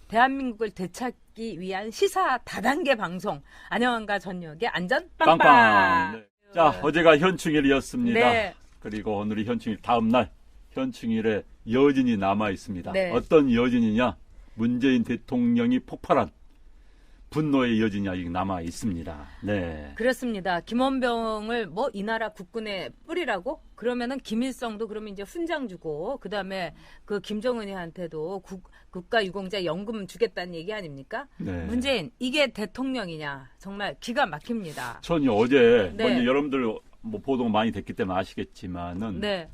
대한민국을 되찾기 위한 시사 다단계 방송 안녕한가 전역의 안전 빵빵. 빵빵. 네. 자, 어제가 현충일이었습니다. 네. 그리고 오늘이 현충일 다음 날 현충일에 여진이 남아 있습니다. 네. 어떤 여진이냐? 문재인 대통령이 폭발한 분노의 여진이 아직 남아 있습니다. 네. 그렇습니다. 김원병을 뭐 이 나라 국군에 뿌리라고? 그러면은 김일성도 그러면 이제 훈장 주고 그다음에 그 김정은이한테도 국가유공자 연금 주겠다는 얘기 아닙니까? 네. 문재인 이게 대통령이냐? 정말 기가 막힙니다. 전이 어제 네. 먼저 여러분들 뭐 보도가 많이 됐기 때문에 아시겠지만은 네.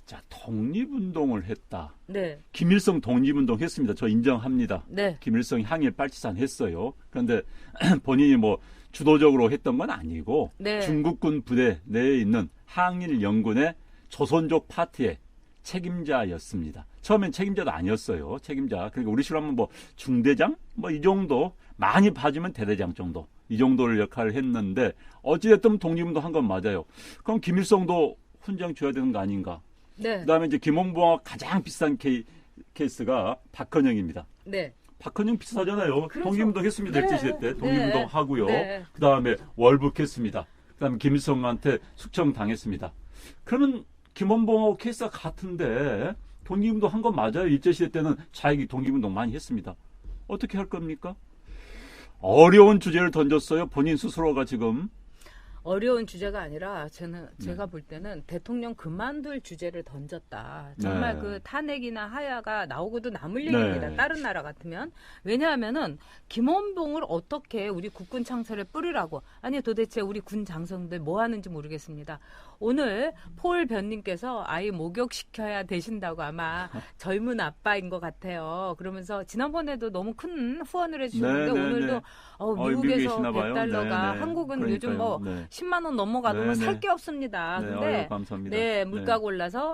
자, 독립운동을 했다. 네. 김일성 독립운동 했습니다. 저 인정합니다. 네. 김일성이 항일 빨치산 했어요. 그런데 본인이 뭐 주도적으로 했던 건 아니고 네. 중국군 부대 내에 있는 항일 연군의 조선족 파티의 책임자였습니다. 처음엔 책임자도 아니었어요. 책임자. 그러니까 우리 식으로 하면 뭐 중대장? 뭐 이 정도. 많이 봐주면 대대장 정도. 이 정도를 역할을 했는데 어찌됐든 독립운동 한 건 맞아요. 그럼 김일성도 훈장 줘야 되는 거 아닌가? 네. 그다음에 이제 김홍범과 가장 비슷한 케이스가 박헌영입니다. 네. 박헌영 비슷하잖아요. 그렇죠. 독립운동 했습니다. 네. 일제시대 때 독립운동 네. 하고요. 네. 그다음에 월북했습니다. 그다음에 김일성한테 숙청 당했습니다. 그러면 김원봉하고 케이스가 같은데 독립운동 한 건 맞아요. 일제시대 때는 자익이 독립운동 많이 했습니다. 어떻게 할 겁니까? 어려운 주제를 던졌어요. 본인 스스로가 지금. 어려운 주제가 아니라 제가 볼 때는 대통령 그만둘 주제를 던졌다. 정말 네. 그 탄핵이나 하야가 나오고도 남을 얘기입니다. 네. 다른 나라 같으면. 왜냐하면은 김원봉을 어떻게 우리 국군 창설에 뿌리라고. 아니 도대체 우리 군 장성들 뭐 하는지 모르겠습니다. 오늘 폴 변님께서 아이 목욕시켜야 되신다고 아마 젊은 아빠인 것 같아요. 그러면서 지난번에도 너무 큰 후원을 해주셨는데 네, 네, 오늘도 네. 미국에서 계시나 봐요. 100달러가 네, 네. 한국은 그러니까요. 요즘 뭐 네. 10만 원 넘어가도 네, 살 네. 게 없습니다. 네, 근데 아유, 감사합니다. 네, 물가 네. 골라서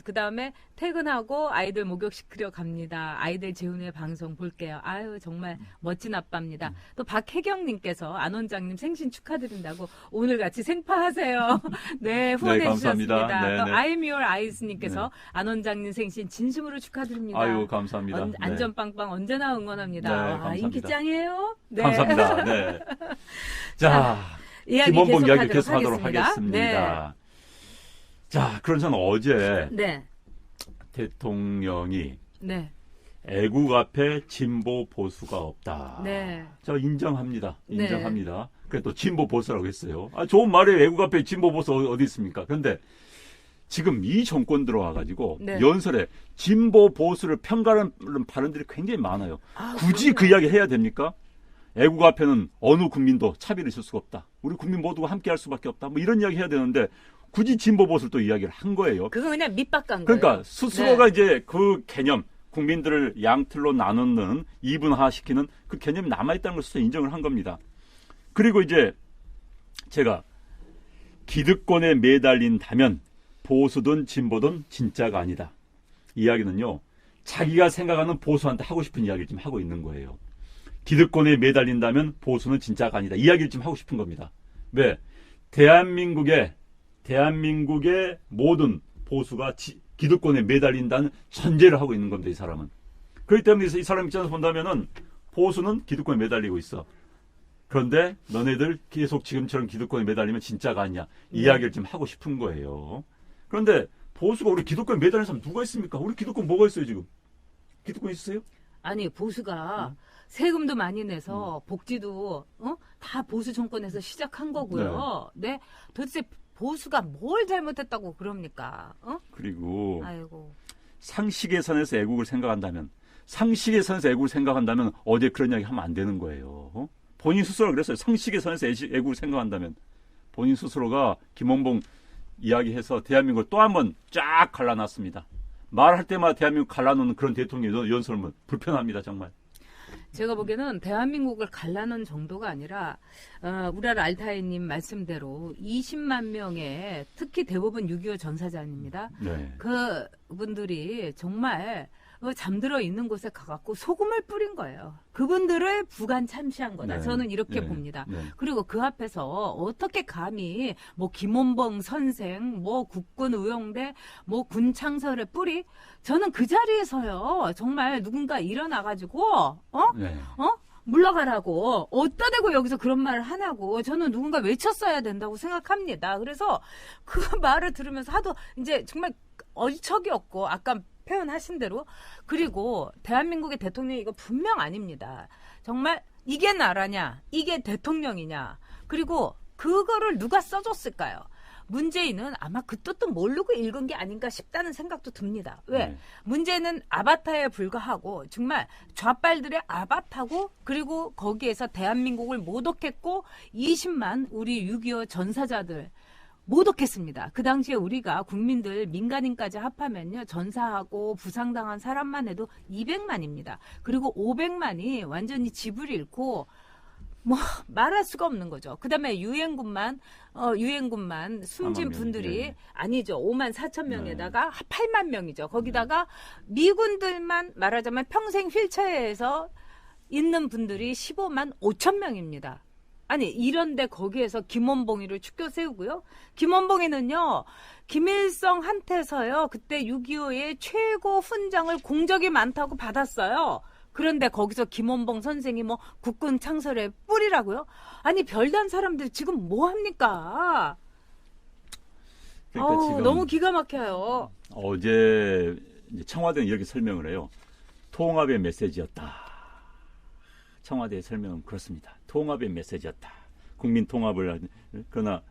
그다음에 퇴근하고 아이들 목욕시키러 갑니다. 아이들 재훈의 방송 볼게요. 아유, 정말 멋진 아빠입니다. 또 박혜경 님께서 안 원장님 생신 축하드린다고 오늘 같이 생파하세요. 네, 후원해 감사합니다. 주셨습니다. 네, 또 네. I'm your eyes 님께서 안 원장님 생신 진심으로 축하드립니다. 아유, 감사합니다. 네. 안전빵빵 언제나 응원합니다. 네, 와, 감사합니다. 인기 짱이에요. 네. 감사합니다. 네. 자, 이야기 김원봉 이야기 계속하도록 계속하도록 하겠습니다. 자, 그럼 저는 어제 네. 대통령이 네. 애국 앞에 진보 보수가 없다. 네. 저 인정합니다. 네. 인정합니다. 그래 또 진보 보수라고 했어요. 아, 좋은 말이에요. 애국 앞에 진보 보수 어디 있습니까? 그런데 지금 이 정권 들어와가지고 네. 연설에 진보 보수를 평가하는 발언들이 굉장히 많아요. 굳이 그 이야기 해야 됩니까? 애국 앞에는 어느 국민도 차별이 있을 수가 없다. 우리 국민 모두가 함께 할 수밖에 없다. 뭐 이런 이야기 해야 되는데 굳이 진보 보수를 또 이야기를 한 거예요. 그건 그냥 밑밥 간 거예요. 그러니까 스스로가 네. 이제 그 개념, 국민들을 양틀로 나누는 이분화시키는 그 개념이 남아있다는 것을 인정을 한 겁니다. 그리고 이제 제가 기득권에 매달린다면 보수든 진보든 진짜가 아니다. 이야기는요. 자기가 생각하는 보수한테 하고 싶은 이야기를 지금 하고 있는 거예요. 기득권에 매달린다면 보수는 진짜가 아니다. 이야기를 지금 하고 싶은 겁니다. 왜? 대한민국의 모든 보수가 기득권에 매달린다는 전제를 하고 있는 겁니다. 이 사람은. 그렇기 때문에 이 사람 입장에서 본다면은 보수는 기득권에 매달리고 있어. 그런데 너네들 계속 지금처럼 기득권에 매달리면 진짜가 아니야. 이야기를 지금 하고 싶은 거예요. 그런데 보수가 우리 기득권에 매달리는 사람 누가 있습니까? 우리 기득권 뭐가 있어요 지금? 기득권 있어요? 아니 보수가 세금도 많이 내서 복지도 다 보수 정권에서 시작한 거고요. 네. 도대체 보수가 뭘 잘못했다고 그럽니까? 그리고 아이고. 상식의 선에서 애국을 생각한다면 어제 그런 이야기 하면 안 되는 거예요. 본인 스스로가 그랬어요. 상식의 선에서 애국을 생각한다면 본인 스스로가 김원봉 이야기해서 대한민국을 또 한 번 쫙 갈라놨습니다. 말할 때마다 대한민국 갈라놓는 그런 대통령 연설문 불편합니다. 정말. 제가 보기에는 대한민국을 갈라놓은 정도가 아니라 우라라 알타이님 말씀대로 20만 명의 특히 대부분 6.25 전사자입니다. 네. 그분들이 정말 잠들어 있는 곳에 가갖고 소금을 뿌린 거예요. 그분들을 부관 참시한 거다. 네. 저는 이렇게 네. 봅니다. 네. 그리고 그 앞에서 어떻게 감히 뭐 김원봉 선생, 뭐 국군의용대, 뭐 군창설의 뿌리? 저는 그 자리에서요. 정말 누군가 일어나가지고 네. 물러가라고 어디다 대고 여기서 그런 말을 하냐고 저는 누군가 외쳤어야 된다고 생각합니다. 그래서 그 말을 들으면서 하도 이제 정말 어처구니 없고 아까 표현하신 대로 그리고 대한민국의 대통령이 이거 분명 아닙니다. 정말 이게 나라냐 이게 대통령이냐 그리고 그거를 누가 써줬을까요? 문재인은 아마 그 뜻도 모르고 읽은 게 아닌가 싶다는 생각도 듭니다. 왜? 네. 문재인은 아바타에 불과하고 정말 좌빨들의 아바타고 그리고 거기에서 대한민국을 모독했고 20만 우리 6.25 전사자들 모독했습니다. 그 당시에 우리가 국민들 민간인까지 합하면요. 전사하고 부상당한 사람만 해도 200만입니다. 그리고 500만이 완전히 집을 잃고 뭐 말할 수가 없는 거죠. 그다음에 유엔군만 숨진 4만 명, 분들이 네. 아니죠. 5만 4천 명에다가 8만 명이죠. 거기다가 미군들만 말하자면 평생 휠체어에서 있는 분들이 15만 5천 명입니다. 아니 이런데 거기에서 김원봉이를 축켜 세우고요. 김원봉이는요. 김일성한테서요. 그때 6.25의 최고 훈장을 공적이 많다고 받았어요. 그런데 거기서 김원봉 선생이 뭐 국군 창설의 뿌리라고요? 아니 별단 사람들 지금 뭐 합니까? 그러니까 지금 너무 기가 막혀요. 어제 이제 청와대는 이렇게 설명을 해요. 통합의 메시지였다. 청와대의 설명은 그렇습니다. 통합의 메시지였다. 국민 통합을 그러나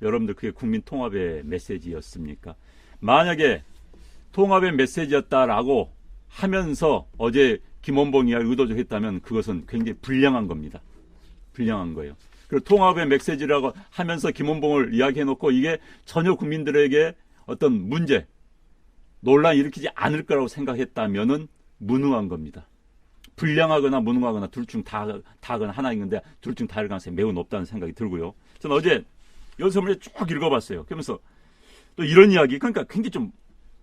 여러분들 그게 국민 통합의 메시지였습니까? 만약에 통합의 메시지였다라고 하면서 어제 김원봉이 의도적으로 했다면 그것은 굉장히 불량한 겁니다. 불량한 거예요. 그리고 통합의 메시지라고 하면서 김원봉을 이야기해놓고 이게 전혀 국민들에게 어떤 문제, 논란 일으키지 않을 거라고 생각했다면은 무능한 겁니다. 불량하거나 무능하거나 둘 중 다거나 하나 있는데 둘 중 다일 가능성이 매우 높다는 생각이 들고요. 저는 어제 연설문을 쭉 읽어봤어요. 그러면서 또 이런 이야기, 그러니까 굉장히 좀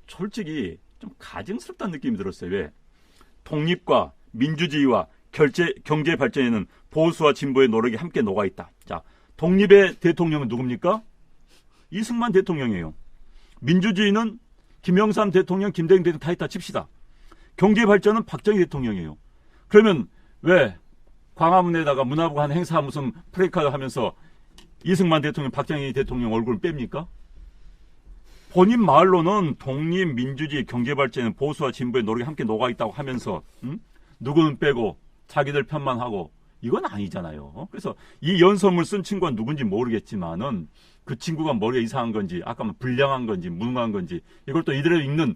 솔직히 좀 가증스럽다는 느낌이 들었어요. 왜? 독립과 민주주의와 경제 발전에는 보수와 진보의 노력이 함께 녹아있다. 자, 독립의 대통령은 누굽니까? 이승만 대통령이에요. 민주주의는 김영삼 대통령, 김대중 대통령 다 있다 칩시다. 경제 발전은 박정희 대통령이에요. 그러면 왜 광화문에다가 문화부가 한 행사 무슨 프레이카드 하면서 이승만 대통령, 박정희 대통령 얼굴을 뺍니까? 본인 말로는 독립, 민주주의, 경제발전은 보수와 진보의 노력이 함께 녹아있다고 하면서 누구는 빼고 자기들 편만 하고 이건 아니잖아요. 그래서 이 연설문을 쓴 친구가 누군지 모르겠지만은 그 친구가 머리가 이상한 건지 아까 뭐 불량한 건지 무능한 건지 이걸 또 이들을 읽는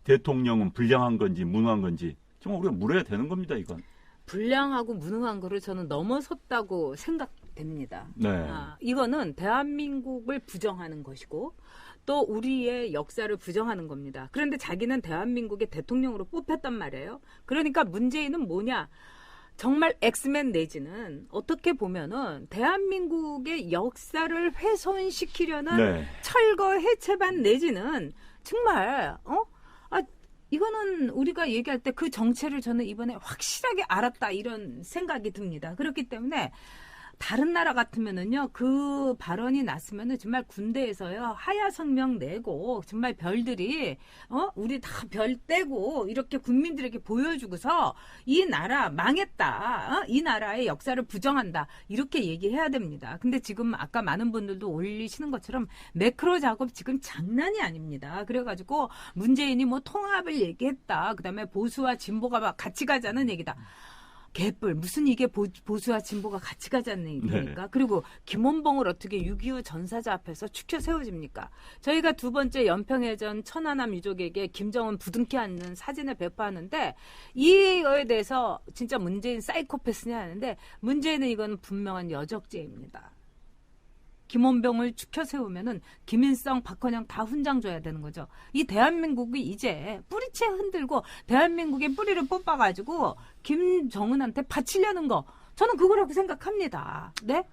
대통령은 불량한 건지 무능한 건지 정말 우리가 물어야 되는 겁니다. 이건. 불량하고 무능한 거를 저는 넘어섰다고 생각됩니다. 네. 이거는 대한민국을 부정하는 것이고 또 우리의 역사를 부정하는 겁니다. 그런데 자기는 대한민국의 대통령으로 뽑혔단 말이에요. 그러니까 문재인은 뭐냐? 정말 엑스맨 내지는 어떻게 보면은 대한민국의 역사를 훼손시키려는 네. 철거 해체반 내지는 정말 이거는 우리가 얘기할 때 그 정체를 저는 이번에 확실하게 알았다 이런 생각이 듭니다. 그렇기 때문에 다른 나라 같으면은요, 그 발언이 났으면은 정말 군대에서요, 하야 성명 내고, 정말 별들이, 우리 다 별 떼고, 이렇게 국민들에게 보여주고서, 이 나라 망했다, 이 나라의 역사를 부정한다, 이렇게 얘기해야 됩니다. 근데 지금 아까 많은 분들도 올리시는 것처럼, 매크로 작업 지금 장난이 아닙니다. 그래가지고, 문재인이 뭐 통합을 얘기했다, 그 다음에 보수와 진보가 막 같이 가자는 얘기다. 개뿔 무슨 이게 보수와 진보가 같이 가자는 얘기입니까? 네. 그리고 김원봉을 어떻게 6.25 전사자 앞에서 축혀 세워집니까? 저희가 두 번째 연평해전 천안함 유족에게 김정은 부둥켜 앉는 사진을 배포하는데 이거에 대해서 진짜 문재인 사이코패스냐 하는데 문재인은 이건 분명한 여적죄입니다. 김원봉을 축혀 세우면은 김일성, 박헌영 다 훈장 줘야 되는 거죠. 이 대한민국이 이제 뿌리채 흔들고 대한민국의 뿌리를 뽑아가지고 김정은한테 바치려는 거 저는 그거라고 생각합니다. 네?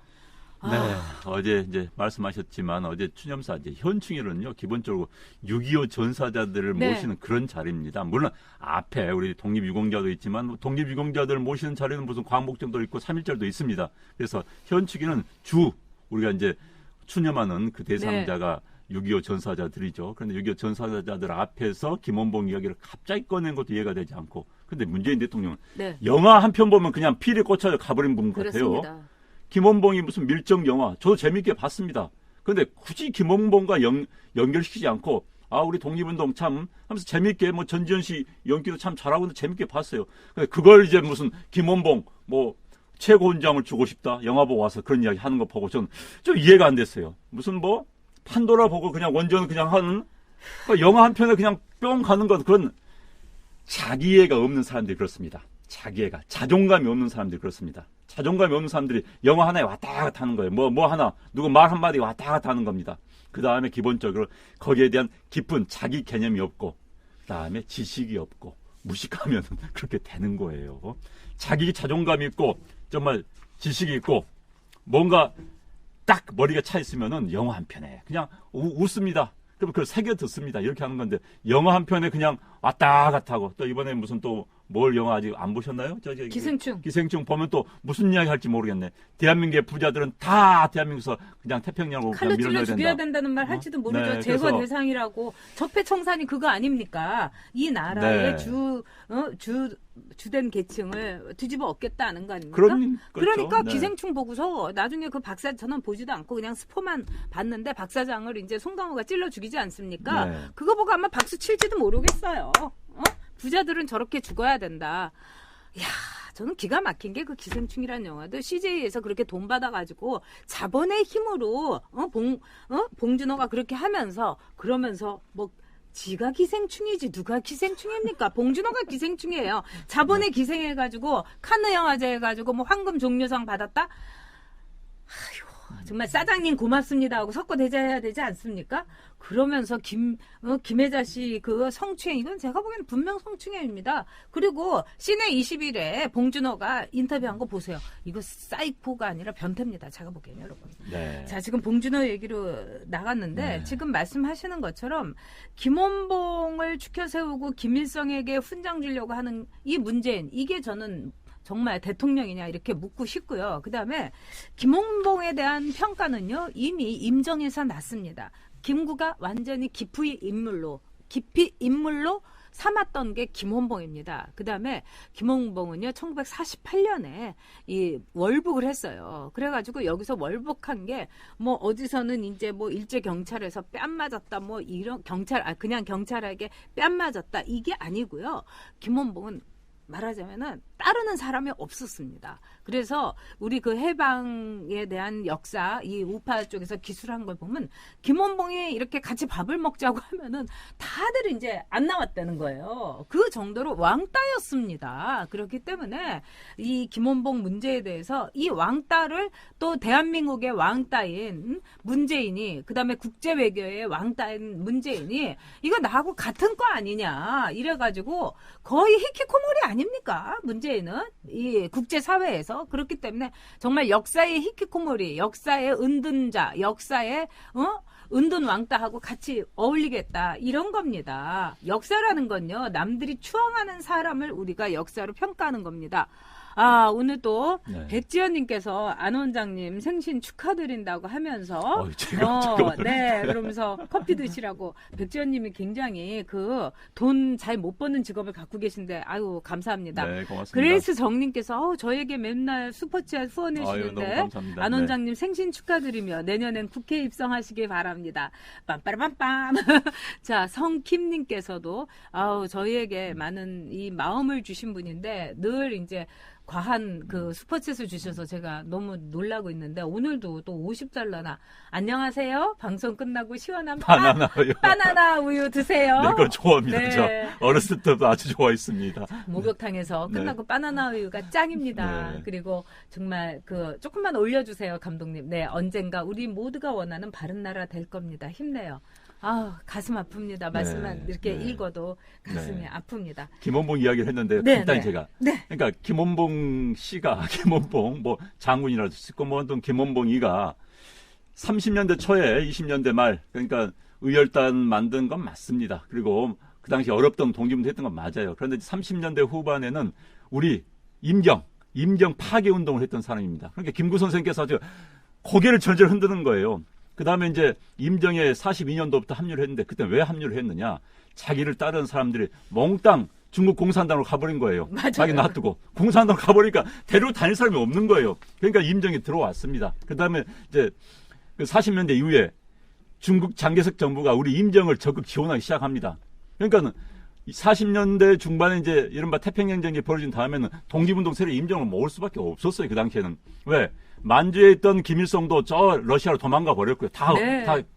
네, 어제 이제 말씀하셨지만 어제 추념사 이제 현충일은요 기본적으로 6.25 전사자들을 네. 모시는 그런 자리입니다. 물론 앞에 우리 독립유공자도 있지만 독립유공자들 모시는 자리는 무슨 광복절도 있고 3.1절도 있습니다. 그래서 현충일은 우리가 이제 추념하는 그 대상자가 6.25 전사자들이죠. 그런데 6.25 전사자들 앞에서 김원봉 이야기를 갑자기 꺼낸 것도 이해가 되지 않고, 근데 문재인 대통령은 네. 영화 한 편 보면 그냥 필이 꽂혀서 가버린 분 같아요. 그렇습니다. 김원봉이 무슨 밀정 영화, 저도 재밌게 봤습니다. 그런데 굳이 김원봉과 연결시키지 않고, 우리 독립운동 참 하면서 재밌게 뭐 전지현 씨 연기도 참 잘하고 있는데 재밌게 봤어요. 근데 그걸 이제 무슨 김원봉 뭐 최고훈장을 주고 싶다, 영화 보고 와서 그런 이야기 하는 거 보고 저는 좀 이해가 안 됐어요. 무슨 뭐 판도라 보고 그냥 원전 그냥 하는 영화 한 편에 그냥 뿅 가는 것, 그런 자기애가 없는 사람들이 그렇습니다. 자기애가, 자존감이 없는 사람들이 그렇습니다. 자존감이 없는 사람들이 영화 하나에 왔다 갔다 하는 거예요. 뭐 하나, 누구 말 한마디 왔다 갔다 하는 겁니다. 그 다음에 기본적으로 거기에 대한 깊은 자기 개념이 없고, 그 다음에 지식이 없고, 무식하면 그렇게 되는 거예요. 자기 자존감이 있고, 정말 지식이 있고, 뭔가 딱 머리가 차 있으면은 영화 한 편에 그냥 웃습니다. 그럼 그걸 새겨 듣습니다. 이렇게 하는 건데, 영화 한 편에 그냥 왔다 갔다 하고, 또 이번에 무슨 또 뭘 영화 아직 안 보셨나요? 기생충. 기생충 보면 또 무슨 이야기 할지 모르겠네. 대한민국의 부자들은 다 대한민국에서 그냥 태평양으로 칼로 그냥 찔러 밀어넣어야 죽여야 된다. 된다는 말 할지도 모르죠. 네, 제거 그래서 대상이라고. 적폐청산이 그거 아닙니까? 이 나라의 네. 주된 계층을 뒤집어 엎겠다는 거 아닙니까? 그렇죠. 그러니까 네. 기생충 보고서 나중에 그 저는 보지도 않고 그냥 스포만 봤는데 박사장을 이제 송강호가 찔러 죽이지 않습니까? 네. 그거 보고 아마 박수 칠지도 모르겠어요. 부자들은 저렇게 죽어야 된다. 야, 저는 기가 막힌 게 그 기생충이라는 영화도 CJ에서 그렇게 돈 받아가지고 자본의 힘으로 봉준호가 그렇게 하면서 그러면서 뭐 지가 기생충이지 누가 기생충입니까? 봉준호가 기생충이에요. 자본에 기생해가지고 카느 영화제 해가지고 뭐 황금 종려상 받았다. 정말 사장님 고맙습니다 하고 석고대자해야 되지 않습니까? 그러면서 김혜자 씨 그 성추행, 이건 제가 보기에는 분명 성추행입니다. 그리고 시내 21에 봉준호가 인터뷰한 거 보세요. 이거 사이코가 아니라 변태입니다. 제가 보기에는 여러분. 네. 자, 지금 봉준호 얘기로 나갔는데 네. 지금 말씀하시는 것처럼 김원봉을 추켜 세우고 김일성에게 훈장 주려고 하는 이 문재인, 이게 저는 정말 대통령이냐 이렇게 묻고 싶고요. 그다음에 김원봉에 대한 평가는요, 이미 임정에서 났습니다. 김구가 완전히 깊이 인물로 삼았던 게 김원봉입니다. 그다음에 김원봉은요 1948년에 이 월북을 했어요. 그래가지고 여기서 월북한 게 뭐 어디서는 이제 뭐 일제 경찰에서 뺨 맞았다, 뭐 이런 그냥 경찰에게 뺨 맞았다, 이게 아니고요. 김원봉은 말하자면은 따르는 사람이 없었습니다. 그래서 우리 그 해방에 대한 역사, 이 우파 쪽에서 기술한 걸 보면 김원봉이 이렇게 같이 밥을 먹자고 하면은 다들 이제 안 나왔다는 거예요. 그 정도로 왕따였습니다. 그렇기 때문에 이 김원봉 문제에 대해서 이 왕따를 또 대한민국의 왕따인 문재인이, 그다음에 국제 외교의 왕따인 문재인이 이거 나하고 같은 거 아니냐 이래가지고 거의 히키코모리 아닙니까? 문재인은 이 국제사회에서. 그렇기 때문에 정말 역사의 히키코모리, 역사의 은둔자, 역사의 은둔 왕따하고 같이 어울리겠다, 이런 겁니다. 역사라는 건요, 남들이 추앙하는 사람을 우리가 역사로 평가하는 겁니다. 오늘 또 네. 백지연님께서 안 원장님 생신 축하드린다고 하면서 제가 그러면서 커피 드시라고. 백지연님이 굉장히 그 돈 잘 못 버는 직업을 갖고 계신데 아유 감사합니다. 네, 고맙습니다. 그레이스 정님께서 저에게 맨날 슈퍼챗 후원해 너무 주시는데 감사합니다. 안 원장님 생신 축하드리며 내년엔 국회에 입성하시길 바랍니다. 빰빠라빰빰. 자, 성킴님께서도 저희에게 많은 이 마음을 주신 분인데 늘 이제 과한 그 슈퍼챗을 주셔서 제가 너무 놀라고 있는데, 오늘도 또 50달러나 안녕하세요. 방송 끝나고 시원한 바나나 우유 드세요. 네, 그걸 좋아합니다. 네. 저 어렸을 때도 아주 좋아했습니다. 목욕탕에서 끝나고 바나나 우유가 짱입니다. 네. 그리고 정말 그 조금만 올려주세요, 감독님. 네, 언젠가 우리 모두가 원하는 바른 나라 될 겁니다. 힘내요. 아, 가슴 아픕니다. 말씀만 이렇게 네. 읽어도 가슴이 네. 아픕니다. 김원봉 이야기를 했는데 네, 간단히 네. 제가 네. 그러니까 김원봉 씨가 김원봉 뭐 장군이라도 있고 뭐 어떤 김원봉이가 30년대 초에 20년대 말 그러니까 의열단 만든 건 맞습니다. 그리고 그 당시 어렵던 독립운동 했던 건 맞아요. 그런데 30년대 후반에는 우리 임경 파괴 운동을 했던 사람입니다. 그러니까 김구 선생께서 아주 고개를 절절 흔드는 거예요. 그 다음에 이제 임정에 42년도부터 합류를 했는데 그때 왜 합류를 했느냐? 자기를 따르는 사람들이 몽땅 중국 공산당으로 가버린 거예요. 맞아요. 자기 놔두고 공산당으로 가버리니까 데리고 다닐 사람이 없는 거예요. 그러니까 임정에 들어왔습니다. 그 다음에 이제 40년대 이후에 중국 장개석 정부가 우리 임정을 적극 지원하기 시작합니다. 그러니까 40년대 중반에 이제 이른바 태평양전쟁이 벌어진 다음에는 독립운동 세력이 임정을 모을 수밖에 없었어요. 그 당시에는. 왜? 만주에 있던 김일성도 저 러시아로 도망가 버렸고요. 다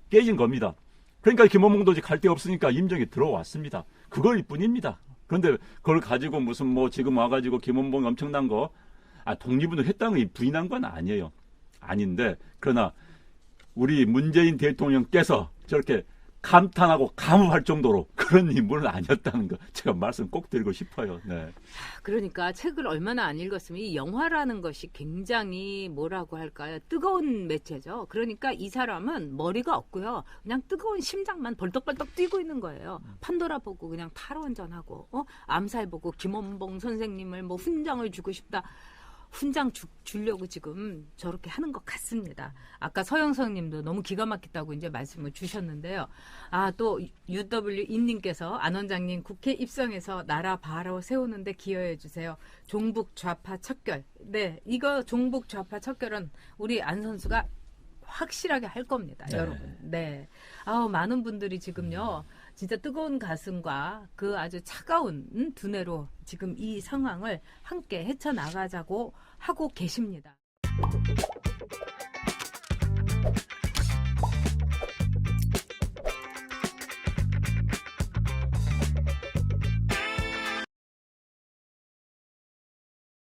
깨진 겁니다. 그러니까 김원봉도 갈 데 없으니까 임정이 들어왔습니다. 그걸 뿐입니다. 그런데 그걸 가지고 무슨 뭐 지금 와가지고 김원봉이 엄청난 거, 독립운동 했다는 걸 부인한 건 아니에요. 아닌데, 그러나 우리 문재인 대통령께서 저렇게 감탄하고 감호할 정도로 그런 인물은 아니었다는 거 제가 말씀 꼭 드리고 싶어요. 네. 그러니까 책을 얼마나 안 읽었으면 이 영화라는 것이 굉장히 뭐라고 할까요? 뜨거운 매체죠. 그러니까 이 사람은 머리가 없고요. 그냥 뜨거운 심장만 벌떡벌떡 뛰고 있는 거예요. 판도라 보고 그냥 탈원전하고 암살 보고 김원봉 선생님을 뭐 훈장을 주고 싶다. 훈장 주려고 지금 저렇게 하는 것 같습니다. 아까 서영석 님도 너무 기가 막히다고 이제 말씀을 주셨는데요. 또 UW 인님께서 안 원장님 국회 입성해서 나라 바로 세우는데 기여해 주세요. 종북 좌파 척결. 네, 이거 종북 좌파 척결은 우리 안 선수가 확실하게 할 겁니다, 네. 여러분. 네. 많은 분들이 지금요, 진짜 뜨거운 가슴과 그 아주 차가운 두뇌로 지금 이 상황을 함께 헤쳐나가자고 하고 계십니다.